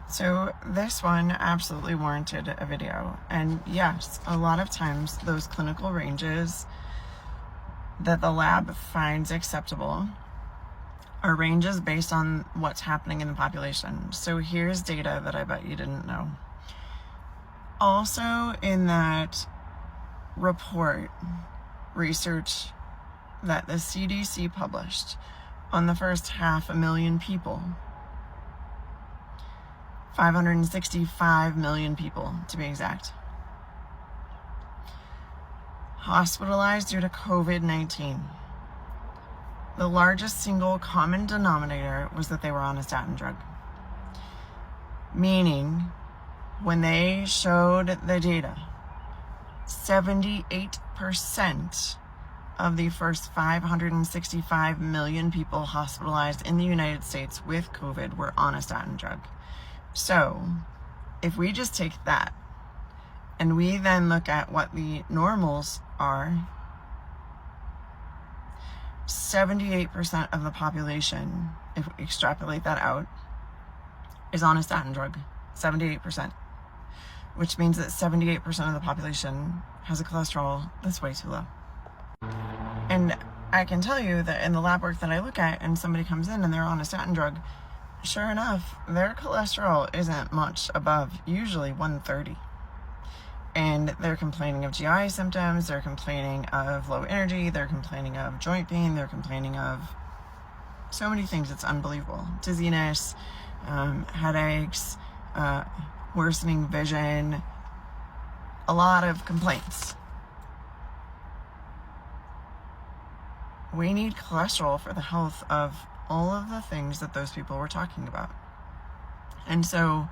So this one absolutely warranted a video. And yes, a lot of times those clinical ranges that the lab finds acceptable are ranges based on what's happening in the population. So here's data that I bet you didn't know. Also in that report, research that the CDC published on the first 500,000 people, 565 million people to be exact, hospitalized due to COVID-19. The largest single common denominator was that they were on a statin drug. Meaning, when they showed the data, 78% of the first 565 million people hospitalized in the United States with COVID were on a statin drug. So, if we just take that and we then look at what the normals are, 78% of the population, if we extrapolate that out, is on a statin drug. 78%. Which means that 78% of the population has a cholesterol that's way too low. And I can tell you that in the lab work that I look at and somebody comes in and they're on a statin drug, sure enough, their cholesterol isn't much above usually 130. And they're complaining of GI symptoms, they're complaining of low energy, they're complaining of joint pain, they're complaining of so many things, it's unbelievable. Dizziness, headaches, worsening vision, a lot of complaints. We need cholesterol for the health of all of the things that those people were talking about. And so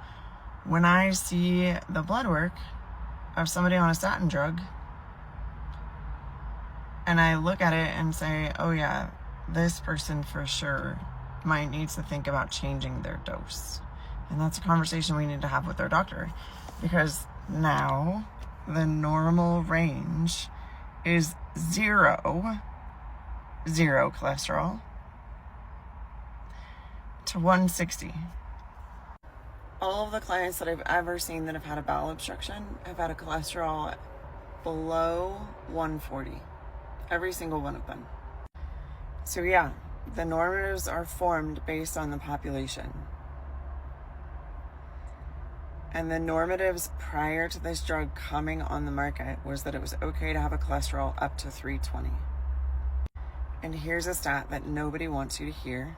when I see the blood work of somebody on a statin drug, and I look at it and say, oh yeah, this person for sure might need to think about changing their dose. And that's a conversation we need to have with our doctor, because now the normal range is zero cholesterol to 160. All of the clients that I've ever seen that have had a bowel obstruction have had a cholesterol below 140. Every single one of them. So yeah, the normatives are formed based on the population. And the normatives prior to this drug coming on the market was that it was okay to have a cholesterol up to 320. And here's a stat that nobody wants you to hear,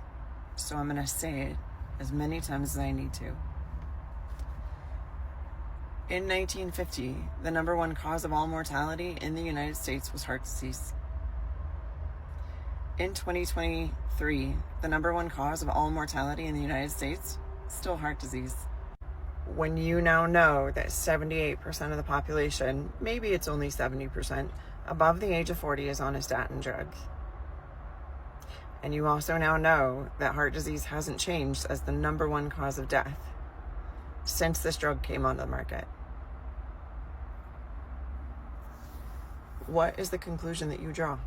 so I'm going to say it as many times as I need to. In 1950, the number one cause of all mortality in the United States was heart disease. In 2023, the number one cause of all mortality in the United States, still heart disease. When you now know that 78% of the population, maybe it's only 70%, above the age of 40 is on a statin drug. And you also now know that heart disease hasn't changed as the number one cause of death since this drug came onto the market. What is the conclusion that you draw?